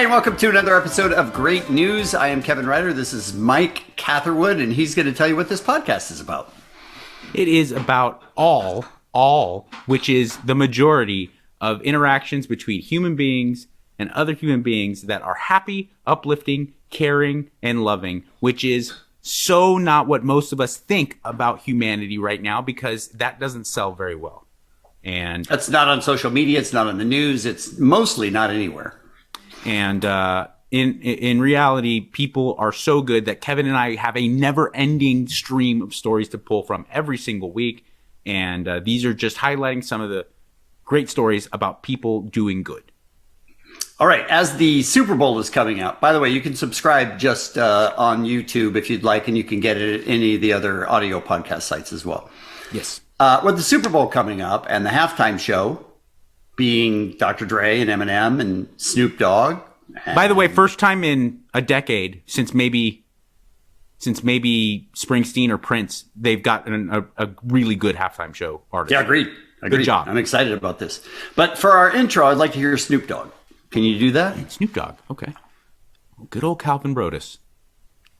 Hi, and welcome to another episode of Great News. I am Kevin Ryder. This is Mike Catherwood, and he's going to tell you what this podcast is about. It is about all, which is the majority of interactions between human beings and other human beings that are happy, uplifting, caring, and loving, which is so not what most of us think about humanity right now, because that doesn't sell very well. And that's not on social media. It's not on the news. It's mostly not anywhere. And in reality, people are so good that Kevin and I have a never-ending stream of stories to pull from every single week. And these are just highlighting some of the great stories about people doing good. All right. As the Super Bowl is coming out, by the way, you can subscribe just on YouTube if you'd like, and you can get it at any of the other audio podcast sites as well. Yes. With the Super Bowl coming up and the halftime show being Dr. Dre and Eminem and Snoop Dogg. By the way, first time in a decade since maybe Springsteen or Prince, they've got a really good halftime show artist. Yeah, agreed. Good job. I'm excited about this. But for our intro, I'd like to hear Snoop Dogg. Can you do that? Snoop Dogg. Okay. Good old Calvin Brodus.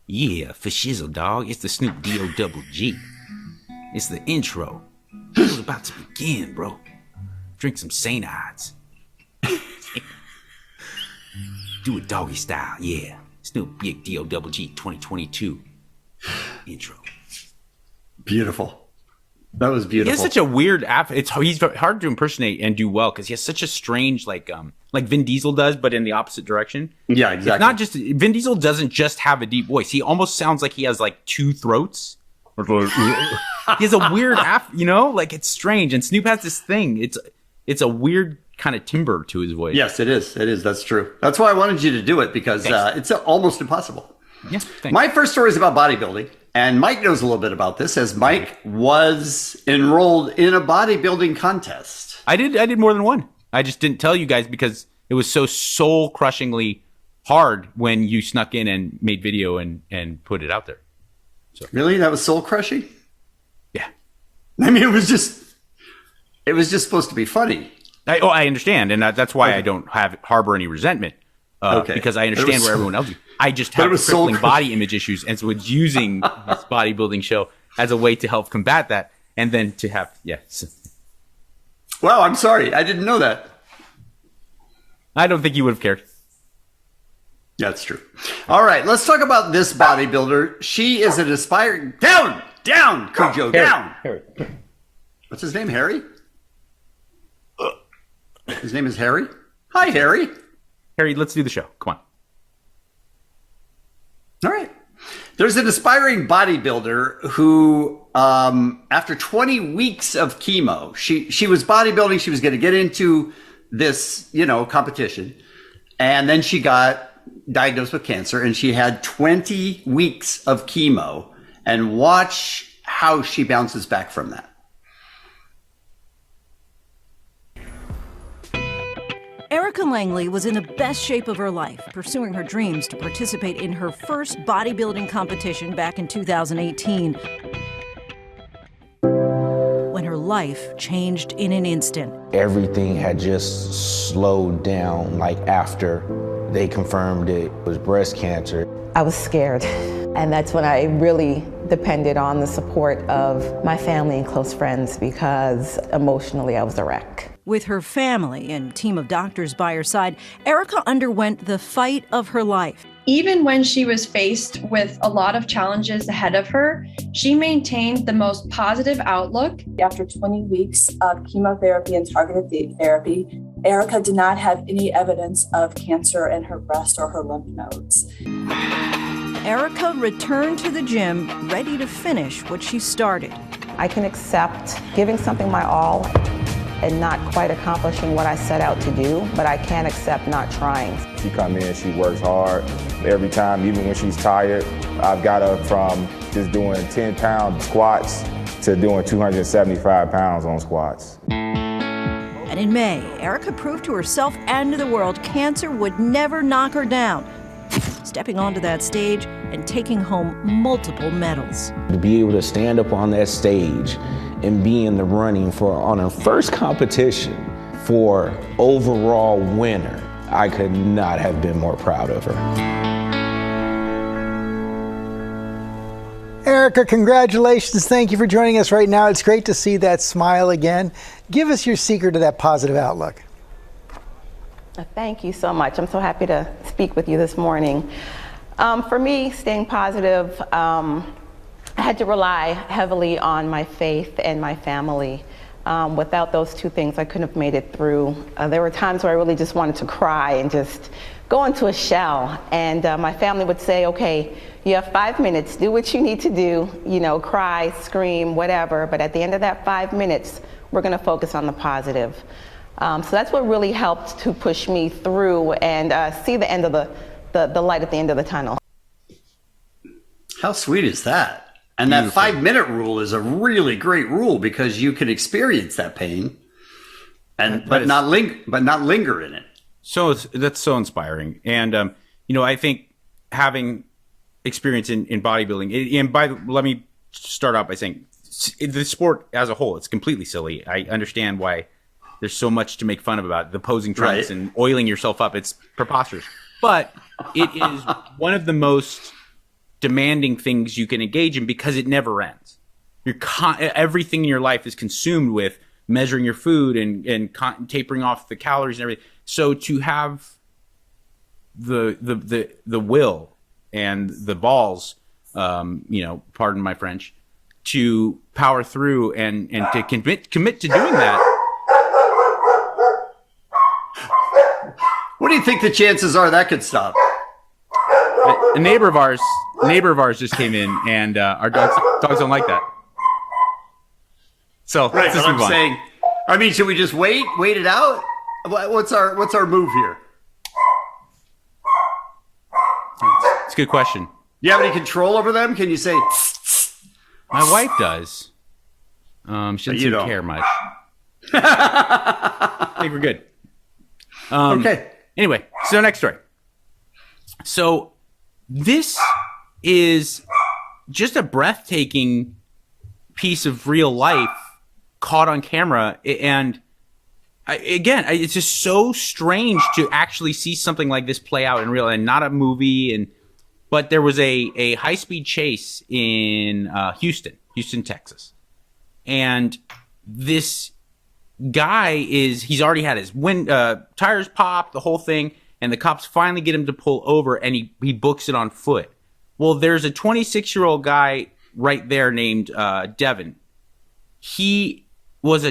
Yeah, for shizzle, dog. It's the Snoop D-O-double-G. It's the intro. It's about to begin, bro. Drink some St. Ides. Do it doggy style, yeah. Snoop Big D-O-double-G 2022 intro. Beautiful. That was beautiful. He has such a weird he's hard to impersonate and do well because he has such a strange like Vin Diesel does, but in the opposite direction. Yeah, exactly. It's not just Vin Diesel doesn't just have a deep voice. He almost sounds like he has like two throats. He has a weird like it's strange. And Snoop has this thing. It's a weird kind of timbre to his voice. Yes, it is. It is. That's true. That's why I wanted you to do it, because it's almost impossible. Yeah, thanks. My first story is about bodybuilding, and Mike knows a little bit about this, as Mike was enrolled in a bodybuilding contest. I did more than one. I just didn't tell you guys because it was so soul-crushingly hard when you snuck in and made video and put it out there. So. Really? That was soul-crushing? Yeah. I mean, it was just supposed to be funny. I understand, and that's why I don't harbor any resentment. Because I understand where everyone else is. I just have crippling body image issues, and so it's using this bodybuilding show as a way to help combat that, and then to have Wow, I'm sorry, I didn't know that. I don't think you would have cared. That's true. All right, let's talk about this bodybuilder. She is an aspiring down, Cujo, down. Harry. What's his name? Harry? His name is Harry? Hi, Harry. Harry, let's do the show. Come on. All right. There's an aspiring bodybuilder who, after 20 weeks of chemo, she was bodybuilding. She was going to get into this, competition. And then she got diagnosed with cancer, and she had 20 weeks of chemo. And watch how she bounces back from that. Erica Langley was in the best shape of her life, pursuing her dreams to participate in her first bodybuilding competition back in 2018, when her life changed in an instant. Everything had just slowed down, like after they confirmed it was breast cancer. I was scared, and that's when I really depended on the support of my family and close friends, because emotionally I was a wreck. With her family and team of doctors by her side, Erica underwent the fight of her life. Even when she was faced with a lot of challenges ahead of her, she maintained the most positive outlook. After 20 weeks of chemotherapy and targeted therapy, Erica did not have any evidence of cancer in her breast or her lymph nodes. Erica returned to the gym, ready to finish what she started. I can accept giving something my all and not quite accomplishing what I set out to do, but I can't accept not trying. She come in, she works hard every time, even when she's tired. I've got her from just doing 10-pound squats to doing 275 pounds on squats. And in May, Erica proved to herself and to the world cancer would never knock her down, stepping onto that stage and taking home multiple medals. To be able to stand up on that stage and be in the running on her first competition for overall winner, I could not have been more proud of her. Erica, congratulations. Thank you for joining us right now. It's great to see that smile again. Give us your secret to that positive outlook. Thank you so much. I'm so happy to speak with you this morning. For me, staying positive, I had to rely heavily on my faith and my family. Without those two things, I couldn't have made it through. There were times where I really just wanted to cry and just go into a shell. And my family would say, okay, you have 5 minutes, do what you need to do, you know, cry, scream, whatever. But at the end of that 5 minutes, we're gonna focus on the positive. So that's what really helped to push me through and see the end of the light at the end of the tunnel. How sweet is that? And that 5 minute rule is a really great rule because you can experience that pain and but not linger in it. So that's so inspiring. And you know, I think having experience in bodybuilding, and let me start out by saying the sport as a whole, it's completely silly. I understand why there's so much to make fun of about the posing trunks and oiling yourself up. It's preposterous. But it is one of the most demanding things you can engage in because it never ends. Everything in your life is consumed with measuring your food and tapering off the calories and everything. So to have the will and the balls, you know, pardon my French, to power through and to commit to doing that. What do you think the chances are that could stop? A neighbor of ours just came in, and our dogs don't like that. So right, let's just move on. Saying, I mean, should we just wait it out? What's our move here? It's a good question. You have any control over them? Can you say? My wife does. She doesn't care much. I think we're good. Okay. Anyway, so next story. So this is just a breathtaking piece of real life caught on camera. And it's just so strange to actually see something like this play out in real, and not a movie. But there was a high-speed chase in Houston, Texas. And this guy he's already had his tires popped, the whole thing, and the cops finally get him to pull over, and he books it on foot. Well, there's a 26-year-old guy right there named Devin. He was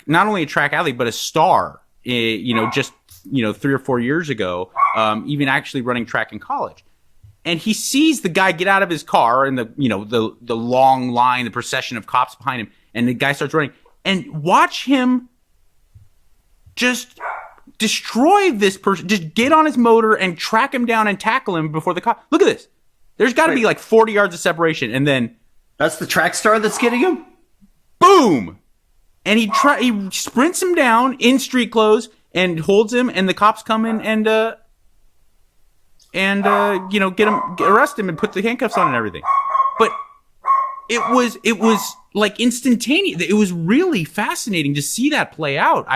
not only a track athlete, but a star, just 3 or 4 years ago, even actually running track in college. And he sees the guy get out of his car and the long line, the procession of cops behind him, and the guy starts running. And watch him just destroy this person, just get on his motor and track him down and tackle him before the cop. Look at this. There's got to be like 40 yards of separation. And then that's the track star that's getting him? Boom! And he sprints him down in street clothes and holds him, and the cops come in and arrest him and put the handcuffs on and everything. But it was like instantaneous. It was really fascinating to see that play out.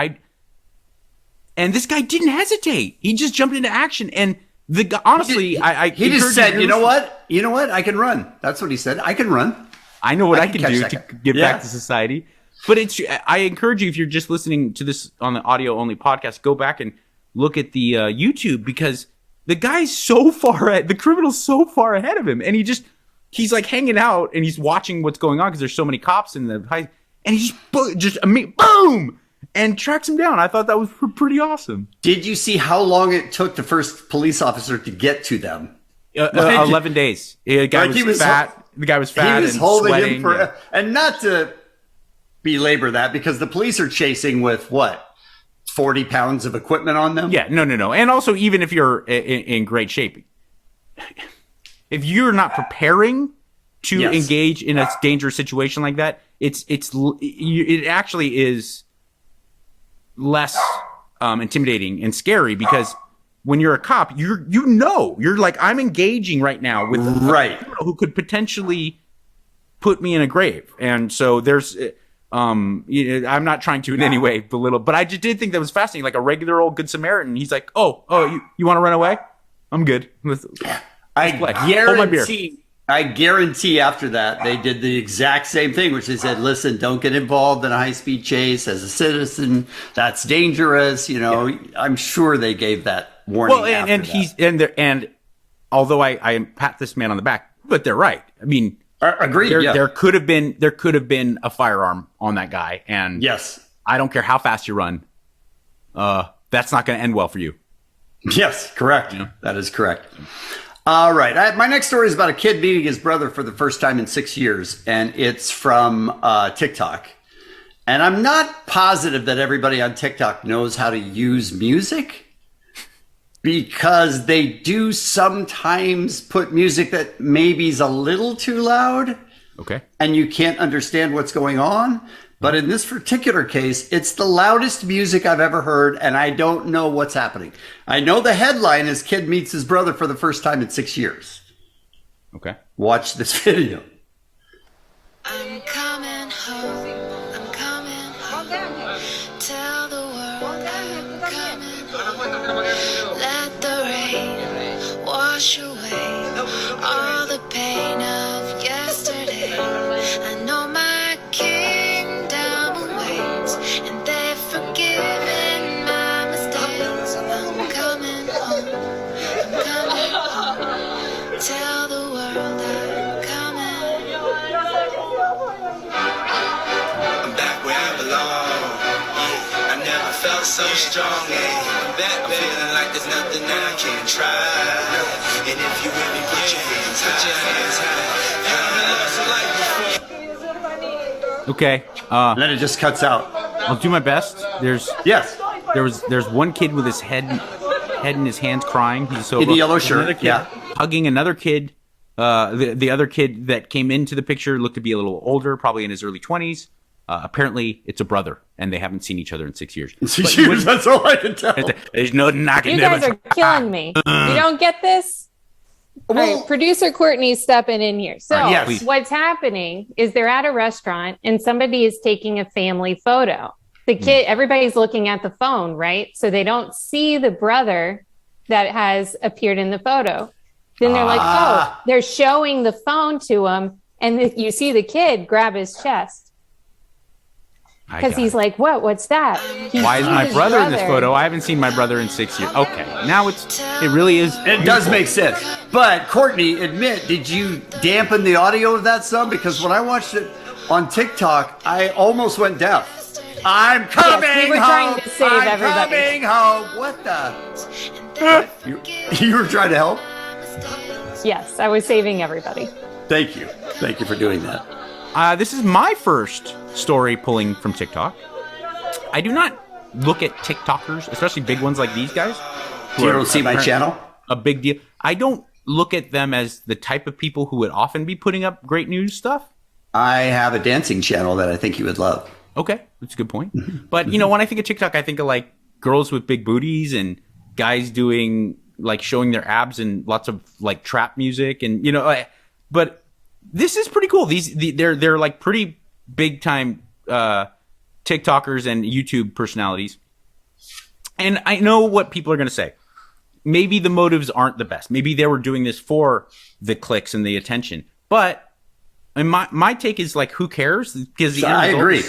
And this guy didn't hesitate. He just jumped into action. And the guy, honestly, he just said, you know what, I can run. That's what he said. I can run. I know what I can do to get back to society. But I encourage you, if you're just listening to this on the audio only podcast, go back and look at the YouTube, because the guy's so far ahead, the criminal's so far ahead of him, and he's like hanging out and he's watching what's going on because there's so many cops in the high, and he just boom, and tracks him down. I thought that was pretty awesome. Did you see how long it took the first police officer to get to them? 11 days. The guy was fat. The guy was fat. He was holding sweating, him and not to belabor that, because the police are chasing with 40 pounds of equipment on them? Yeah, no. And also, even if you're in great shape, if you're not preparing to engage in a dangerous situation like that, it actually is less intimidating and scary, because when you're a cop, you're like, I'm engaging right now with a criminal who could potentially put me in a grave. And so there's I'm not trying to in any way belittle, but I just did think that was fascinating. Like a regular old Good Samaritan. He's like, oh, you want to run away? I'm good. Let's I play. Hold my beer. guarantee after that they did the exact same thing, which they said, listen, don't get involved in a high-speed chase as a citizen. That's dangerous. I'm sure they gave that warning. Well, and although I pat this man on the back, but they're right. I mean, agreed. There could have been a firearm on that guy, and yes, I don't care how fast you run. That's not going to end well for you. Yes, correct. That is correct. All right. My next story is about a kid meeting his brother for the first time in 6 years, and it's from TikTok. And I'm not positive that everybody on TikTok knows how to use music, because they do sometimes put music that maybe is a little too loud. Okay. And you can't understand what's going on. But in this particular case, it's the loudest music I've ever heard, and I don't know what's happening. I know the headline is Kid Meets His Brother for the First Time in 6 years. Okay. Watch this video. I'm coming home. I'm coming home. Tell the world I'm coming home. Let the rain wash away all the pain of yesterday. I know my kingdom awaits, and they've forgiven my mistakes. I'm coming home. I'm coming home. Tell the world I'm coming. I'm back where I belong. Yeah, I never felt so strong. I'm back feeling like there's nothing that I can't try. And if you really put your hands high, Okay. And then it just cuts out. I'll do my best. There's one kid with his head in his hands crying. He's so in the yellow shirt. Hugging another kid. The other kid that came into the picture looked to be a little older, probably in his early 20s. Apparently, it's a brother, and they haven't seen each other in 6 years. 6 years, that's all I can tell. There's no knocking. You guys are killing me. You don't get this? All right, producer Courtney's stepping in here. So what's happening is they're at a restaurant, and somebody is taking a family photo. The kid, everybody's looking at the phone, right? So they don't see the brother that has appeared in the photo. Then they're like, they're showing the phone to him, and you see the kid grab his chest. Because he's like, what's that? Why is my brother in this photo? I haven't seen my brother in 6 years. Okay, now it really is. It does make sense. But Courtney, did you dampen the audio of that some? Because when I watched it on TikTok, I almost went deaf. I'm coming yes, we were home. Trying to save everybody. Coming home. What the? You were trying to help? Yes, I was saving everybody. Thank you. Thank you for doing that. This is my first story pulling from TikTok. I do not look at TikTokers, especially big ones like these guys. You don't see my channel? A big deal. I don't look at them as the type of people who would often be putting up great news stuff. I have a dancing channel that I think you would love. Okay, that's a good point. But, when I think of TikTok, I think of like girls with big booties and guys doing like showing their abs and lots of like trap music and, but this is pretty cool. They're like pretty big time TikTokers and YouTube personalities. And I know what people are going to say. Maybe the motives aren't the best. Maybe they were doing this for the clicks and the attention. But my take is like, who cares? Because I agree.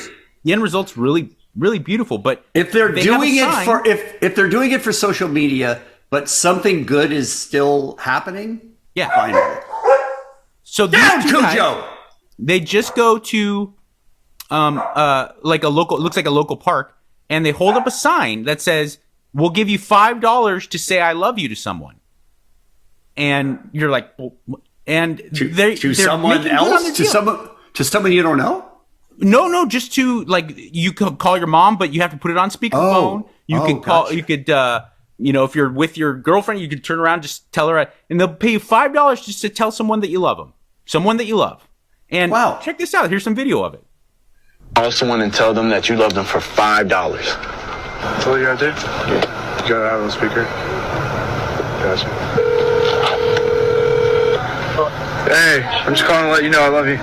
The end result's really, really beautiful. But if they're doing it for if they're doing it for social media, but something good is still happening, fine with it. So these two guys, they just go to like a local, it looks like a local park, and they hold up a sign that says, "We'll give you $5 to say I love you to someone." And you're like, and to someone else, to someone you don't know. No, just to like you could call your mom, but you have to put it on speakerphone. You could call. Gotcha. You could. If you're with your girlfriend, you could turn around, just tell her, and they'll pay you $5 just to tell someone that you love them. Someone that you love. And check this out. Here's some video of it. Call someone and tell them that you love them for $5. That's all you gotta do? Yeah. You gotta have it on speaker. Gotcha. Hey, I'm just calling to let you know I love you.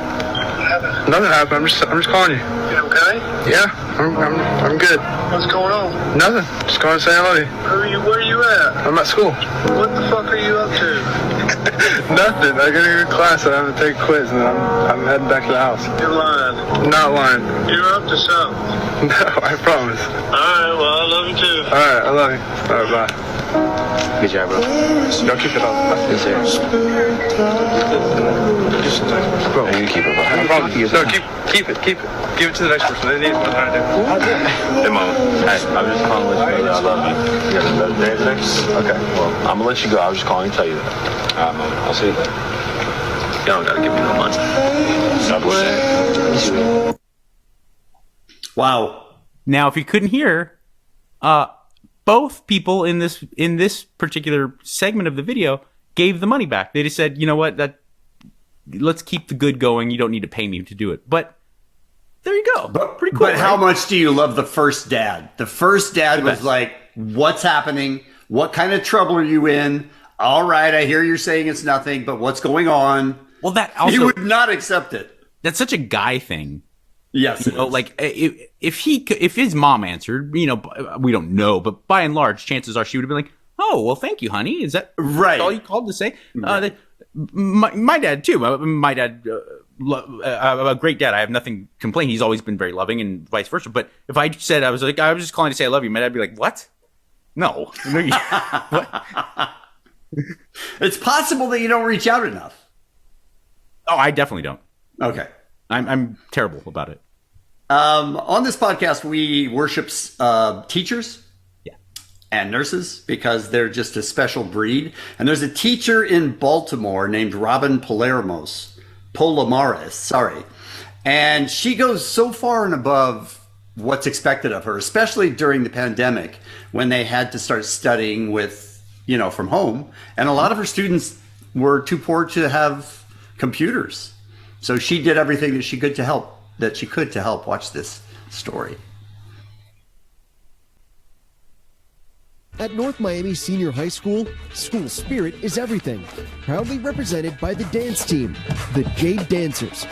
Nothing happened. I'm just calling you. You okay? Yeah, I'm good. What's going on? Nothing. Just going to say hello to you. Where are you at? I'm at school. What the fuck are you up to? Nothing. I gotta go to class and I have to take a quiz and then I'm heading back to the house. You're lying. I'm not lying. You're up to something. No, I promise. Alright, well I love you too. Alright, I love you. Alright, bye. Good job, bro. Don't keep it up. Yes, sir. Bro, you keep it, bro. I promise. No, keep it. Give it to the next person. They need what I'm trying to do. Hey, Mama. Hey, I'm just calling to let you know that I love you. You got a better day today? Okay, well, I'm gonna let you go. I was just calling to tell you that. Alright, Mama. I'll see you later. Y'all don't gotta give me no money. Wow. Now, if you couldn't hear, both people in this particular segment of the video gave the money back. They just said, you know what, let's keep the good going. You don't need to pay me to do it. But there you go. Pretty cool. But how much do you love the first dad? The first dad was like, what's happening? What kind of trouble are you in? All right, I hear you're saying it's nothing, but what's going on? Well, that also, he would not accept it. That's such a guy thing. Yes, like if his mom answered, we don't know, but by and large, chances are she would have been like, "Oh, well, thank you, honey." Is that right? All you called to say? Right. My dad too. My dad, a great dad. I have nothing to complain. He's always been very loving, and vice versa. But if I said I was just calling to say I love you, my dad would be like, "What? No, what?" It's possible that you don't reach out enough. Oh, I definitely don't. Okay. I'm terrible about it. On this podcast, we worship teachers and nurses because they're just a special breed. And there's a teacher in Baltimore named Robin Palomares, and she goes so far and above what's expected of her, especially during the pandemic when they had to start studying from home. And a lot of her students were too poor to have computers. So she did everything that she could to help watch this story. At North Miami Senior High School, school spirit is everything. Proudly represented by the dance team, the Jade Dancers.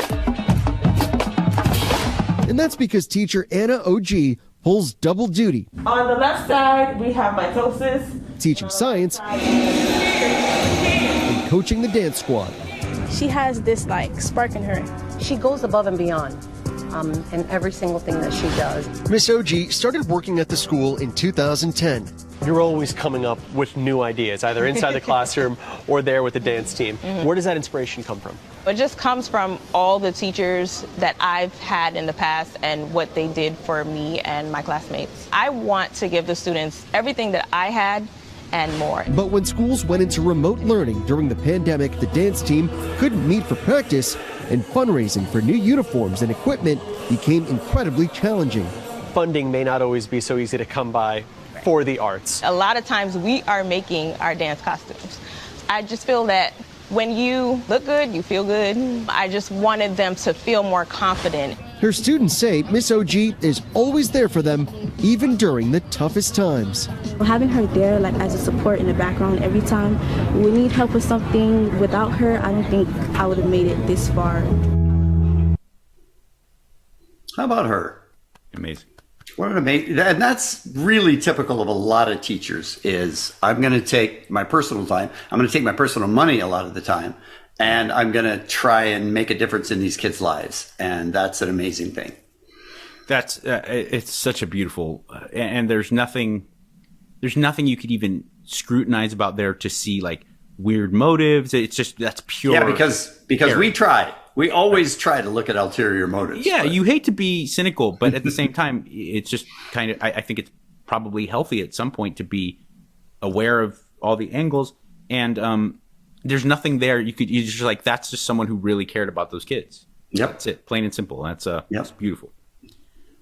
And that's because teacher Anna O.G. pulls double duty. On the left side, we have mitosis. Teaching science and coaching the dance squad. She has this spark in her. She goes above and beyond in every single thing that she does. Miss OG started working at the school in 2010. You're always coming up with new ideas, either inside the classroom or there with the dance team. Mm-hmm. Where does that inspiration come from? It just comes from all the teachers that I've had in the past and what they did for me and my classmates. I want to give the students everything that I had and more. But when schools went into remote learning during the pandemic, the dance team couldn't meet for practice, and fundraising for new uniforms and equipment became incredibly challenging. Funding may not always be so easy to come by for the arts. A lot of times we are making our dance costumes. I just feel that when you look good, you feel good. I just wanted them to feel more confident. Her students say Miss OG is always there for them, even during the toughest times. Having her there as a support in the background every time we need help with something, without her, I don't think I would have made it this far. How about her? Amazing. What an amazing, and that's really typical of a lot of teachers is I'm going to take my personal time. I'm going to take my personal money a lot of the time, and I'm going to try and make a difference in these kids' lives. And that's an amazing thing. That's it's such a beautiful, and there's nothing you could even scrutinize about there to see weird motives. It's just, that's pure. Yeah, because we try. We always try to look at ulterior motives. Yeah, you hate to be cynical, but at the same time, it's just kind of, I think it's probably healthy at some point to be aware of all the angles. And there's nothing there. You're just that's just someone who really cared about those kids. Yep. That's it, plain and simple. That's beautiful.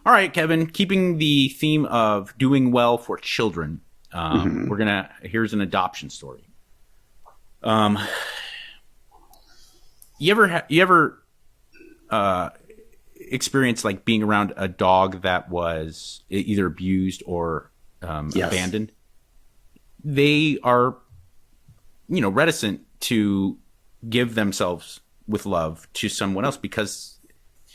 All right, Kevin, keeping the theme of doing well for children, here's an adoption story. You ever experience being around a dog that was either abused or abandoned? They are, reticent to give themselves with love to someone else because,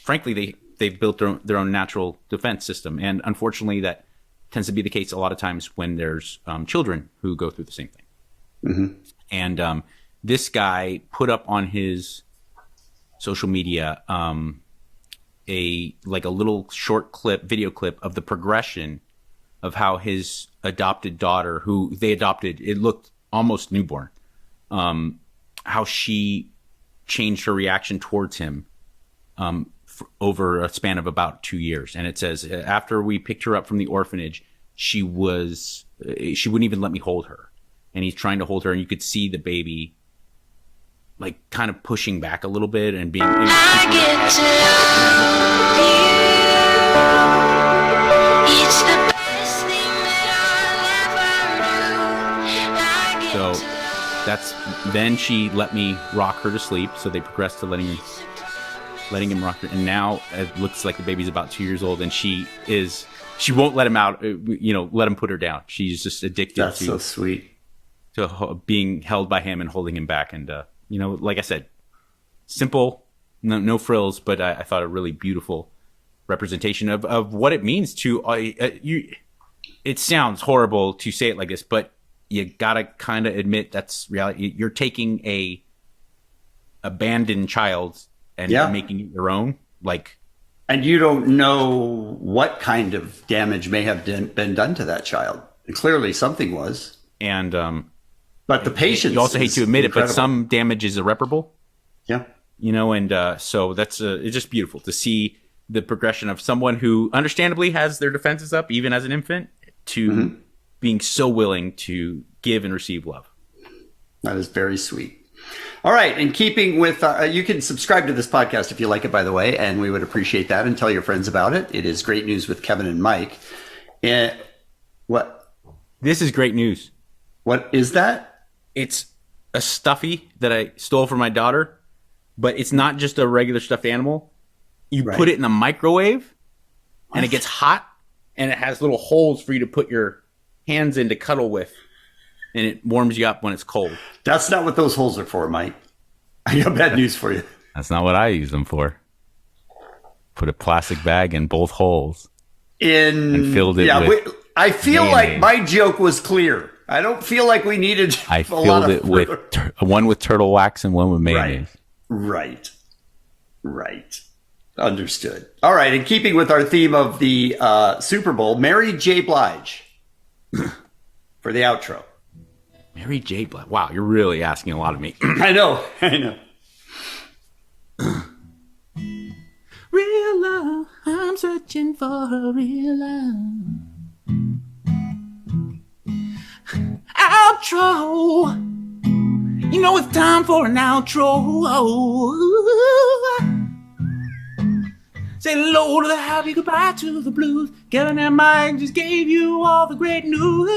frankly, they've built their own natural defense system. And unfortunately, that tends to be the case a lot of times when there's children who go through the same thing. Mm-hmm. And this guy put up on his social media a little short video clip of the progression of how his adopted daughter, who they adopted, it looked almost newborn, how she changed her reaction towards him over a span of about 2 years. And it says, after we picked her up from the orphanage, she wouldn't even let me hold her. And he's trying to hold her, and you could see the baby like kind of pushing back a little bit and being. So then she let me rock her to sleep. So they progressed to letting him rock her, and now it looks like the baby's about 2 years old, and she won't let him out. Let him put her down. She's just addicted. That's so sweet. To being held by him and holding him back, and like I said, simple, no frills, but I thought a really beautiful representation of what it means to it sounds horrible to say it like this, but you gotta kind of admit that's reality. You're taking a abandoned child and making it your own, and you don't know what kind of damage may have been done to that child. Clearly something was. And but the patience, you also hate to admit incredible. it, but some damage is irreparable. Yeah. And so that's it's just beautiful to see the progression of someone who understandably has their defenses up, even as an infant, to being so willing to give and receive love. That is very sweet. All right. In keeping with, you can subscribe to this podcast if you like it, by the way, and we would appreciate that, and tell your friends about it. It is Great News with Kevin and Mike. What? This is great news. What is that? It's a stuffy that I stole from my daughter, but it's not just a regular stuffed animal. You put it in the microwave, and it gets hot, and it has little holes for you to put your hands in to cuddle with, and it warms you up when it's cold. That's not what those holes are for, Mike. I got bad news for you. That's not what I use them for. Put a plastic bag in both holes and filled it with I feel mayonnaise. like my joke was clear. I don't feel like we needed I filled it with one with turtle wax and one with mayonnaise. Right. Understood. All right. In keeping with our theme of the Super Bowl, Mary J. Blige for the outro. Mary J. Blige. Wow, you're really asking a lot of me. I know. Real love. I'm searching for a real love. Outro. You know it's time for an outro. Say hello to the happy, goodbye to the blues. Kevin and Mike just gave you all the great news.